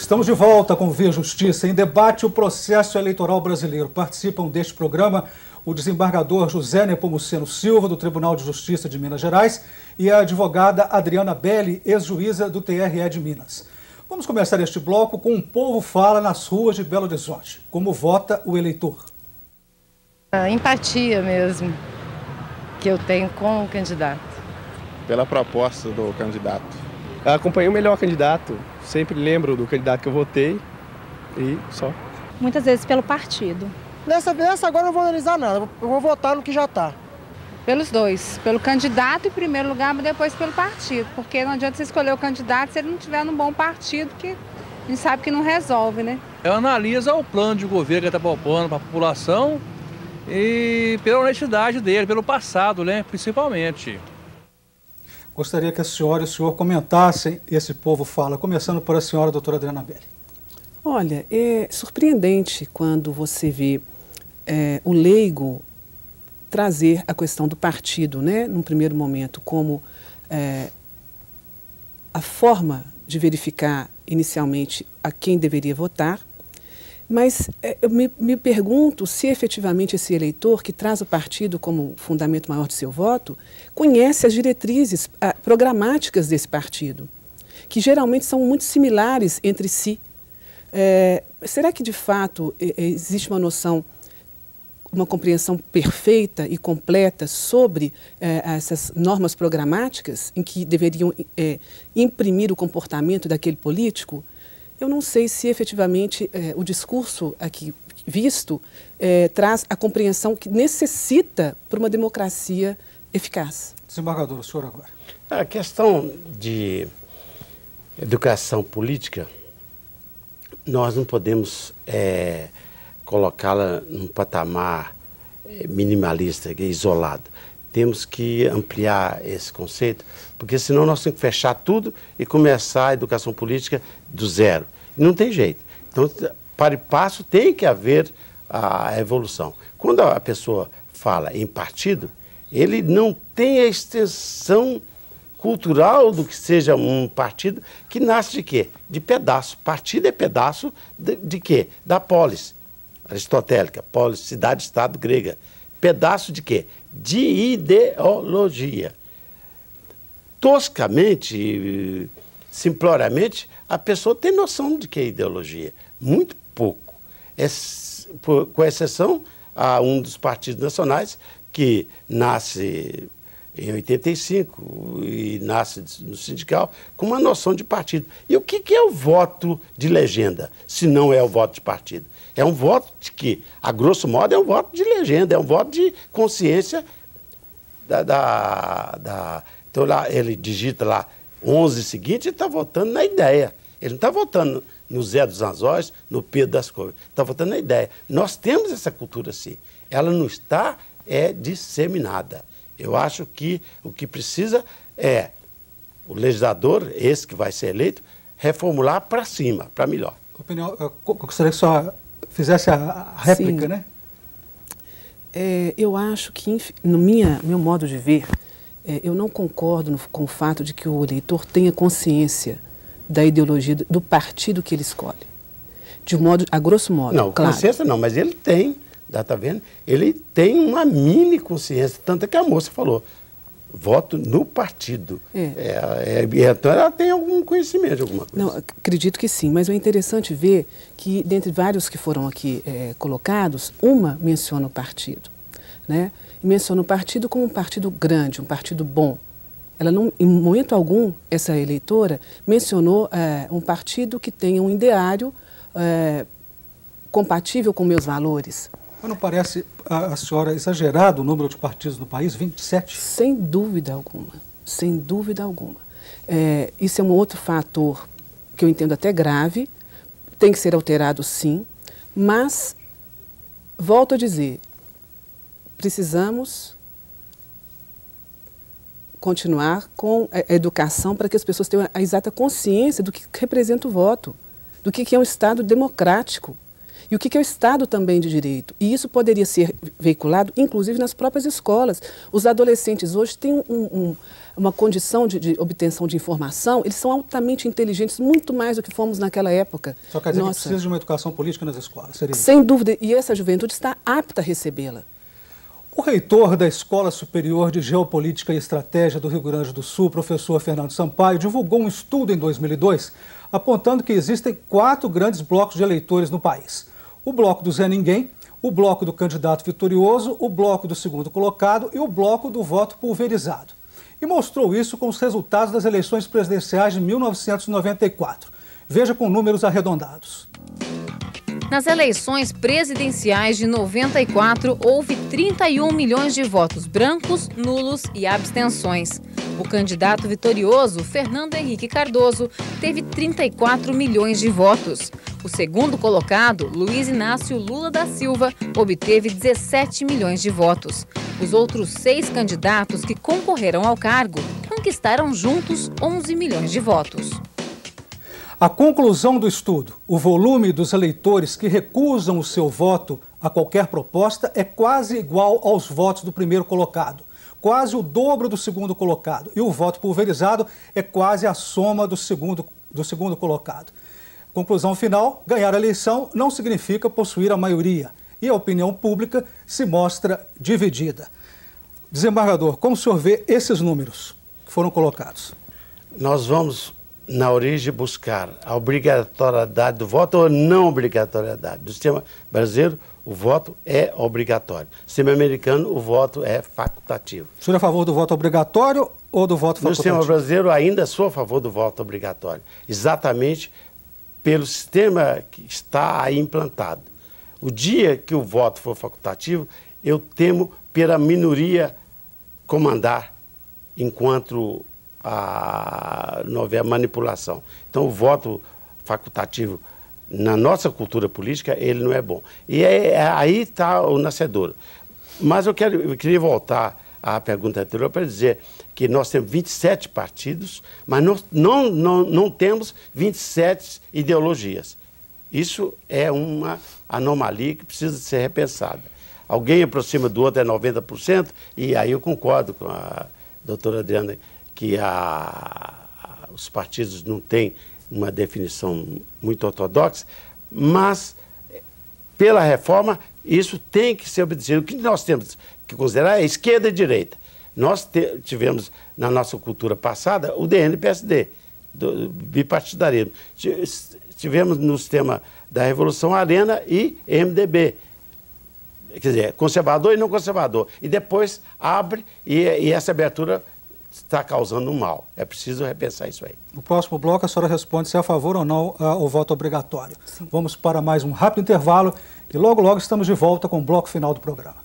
Estamos de volta com Via Justiça. Em debate, o processo eleitoral brasileiro. Participam deste programa o desembargador José Nepomuceno Silva, do Tribunal de Justiça de Minas Gerais, e a advogada Adriana Belli, ex-juíza do TRE de Minas. Vamos começar este bloco com O Povo Fala nas ruas de Belo Horizonte. Como vota o eleitor? A empatia mesmo que eu tenho com o candidato. Pela proposta do candidato. Eu acompanhei o melhor candidato, sempre lembro do candidato que eu votei e só. Muitas vezes pelo partido. Nessa vez agora eu não vou analisar nada, eu vou votar no que já está. Pelos dois, pelo candidato em primeiro lugar, mas depois pelo partido, porque não adianta você escolher o candidato se ele não tiver num bom partido, que a gente sabe que não resolve, né? Eu analiso o plano de governo que ele está propondo para a população e pela honestidade dele, pelo passado, né, principalmente. Gostaria que a senhora e o senhor comentassem esse Povo Fala, começando por a senhora, doutora Adriana Belli. Olha, é surpreendente quando você vê o leigo trazer a questão do partido, né, num primeiro momento, como a forma de verificar inicialmente a quem deveria votar, mas eu me pergunto se efetivamente esse eleitor que traz o partido como fundamento maior de seu voto conhece as diretrizes programáticas desse partido, que geralmente são muito similares entre si. Será que de fato existe uma noção, uma compreensão perfeita e completa sobre essas normas programáticas em que deveriam imprimir o comportamento daquele político? Eu não sei se efetivamente o discurso aqui visto traz a compreensão que necessita para uma democracia eficaz. Desembargador, o senhor agora. A questão de educação política, nós não podemos colocá-la num patamar minimalista, isolado. Temos que ampliar esse conceito, porque senão nós temos que fechar tudo e começar a educação política do zero. Não tem jeito. Então, para e passo, tem que haver a evolução. Quando a pessoa fala em partido, ele não tem a extensão cultural do que seja um partido que nasce de quê? De pedaço. Partido é pedaço de quê? Da polis aristotélica, polis, cidade-estado grega. Pedaço de quê? De ideologia. Toscamente, simploriamente, a pessoa tem noção de que é ideologia. Muito pouco. Com exceção a um dos partidos nacionais que nasce em 85 e nasce no sindical com uma noção de partido. E o que é o voto de legenda, se não é o voto de partido? É um voto de que, a grosso modo, é um voto de legenda, é um voto de consciência Então lá, ele digita lá 11 seguinte, ele está votando na ideia. Ele não está votando no Zé dos Anzóis, no Pedro das Couves. Está votando na ideia. Nós temos essa cultura, sim. Ela não está disseminada. Eu acho que o que precisa é o legislador, esse que vai ser eleito, reformular para cima, para melhor. Eu gostaria que só fizesse a réplica, sim, né? Eu acho que, no meu modo de ver, eu não concordo com o fato de que o eleitor tenha consciência da ideologia do partido que ele escolhe. De modo, a grosso modo, não, claro. Consciência não, mas ele tem, está vendo? Ele tem uma mini consciência, tanto é que a moça falou, voto no partido. Então ela tem algum conhecimento de alguma coisa. Não, acredito que sim, mas é interessante ver que, dentre vários que foram aqui colocados, uma menciona o partido, né? E menciona o partido como um partido grande, um partido bom. Ela não, em momento algum, essa eleitora mencionou um partido que tenha um ideário compatível com meus valores. Mas não parece a senhora exagerado o número de partidos no país, 27? Sem dúvida alguma, sem dúvida alguma. Isso é um outro fator que eu entendo até grave, tem que ser alterado sim, mas, volto a dizer, precisamos continuar com a educação para que as pessoas tenham a exata consciência do que representa o voto, do que é um Estado democrático E o que é o Estado também de Direito. E isso poderia ser veiculado, inclusive, nas próprias escolas. Os adolescentes hoje têm uma condição de obtenção de informação, eles são altamente inteligentes, muito mais do que fomos naquela época. Só quer dizer que precisa de uma educação política nas escolas, seria isso? Sem dúvida, e essa juventude está apta a recebê-la. O reitor da Escola Superior de Geopolítica e Estratégia do Rio Grande do Sul, professor Fernando Sampaio, divulgou um estudo em 2002 apontando que existem 4 grandes blocos de eleitores no país. O bloco do Zé Ninguém, o bloco do candidato vitorioso, o bloco do segundo colocado e o bloco do voto pulverizado. E mostrou isso com os resultados das eleições presidenciais de 1994. Veja com números arredondados. Nas eleições presidenciais de 94, houve 31 milhões de votos brancos, nulos e abstenções. O candidato vitorioso, Fernando Henrique Cardoso, teve 34 milhões de votos. O segundo colocado, Luiz Inácio Lula da Silva, obteve 17 milhões de votos. Os outros 6 candidatos que concorreram ao cargo conquistaram juntos 11 milhões de votos. A conclusão do estudo, o volume dos eleitores que recusam o seu voto a qualquer proposta é quase igual aos votos do primeiro colocado, quase o dobro do segundo colocado. E o voto pulverizado é quase a soma do segundo colocado. Conclusão final, ganhar a eleição não significa possuir a maioria. E a opinião pública se mostra dividida. Desembargador, como o senhor vê esses números que foram colocados? Nós vamos, na origem, buscar a obrigatoriedade do voto ou não obrigatoriedade. Do sistema brasileiro, o voto é obrigatório. No sistema americano, o voto é facultativo. O senhor é a favor do voto obrigatório ou do voto facultativo? No sistema brasileiro, ainda sou a favor do voto obrigatório. Exatamente pelo sistema que está aí implantado. O dia que o voto for facultativo, eu temo pela minoria comandar enquanto não houver manipulação. Então, o voto facultativo, na nossa cultura política, ele não é bom. E aí está o nascedor. Mas eu queria voltar à pergunta anterior para dizer que nós temos 27 partidos, mas não temos 27 ideologias. Isso é uma anomalia que precisa ser repensada. Alguém aproxima do outro é 90%, e aí eu concordo com a doutora Adriana que os partidos não têm uma definição muito ortodoxa, mas pela reforma isso tem que ser obedecido. O que nós temos que considerar é esquerda e direita. Nós tivemos na nossa cultura passada o DN-PSD, do bipartidarismo. Tivemos no sistema da Revolução Arena e MDB. Quer dizer, conservador e não conservador. E depois abre e essa abertura está causando um mal. É preciso repensar isso aí. No próximo bloco, a senhora responde se é a favor ou não ao voto obrigatório. Sim. Vamos para mais um rápido intervalo e logo estamos de volta com o bloco final do programa.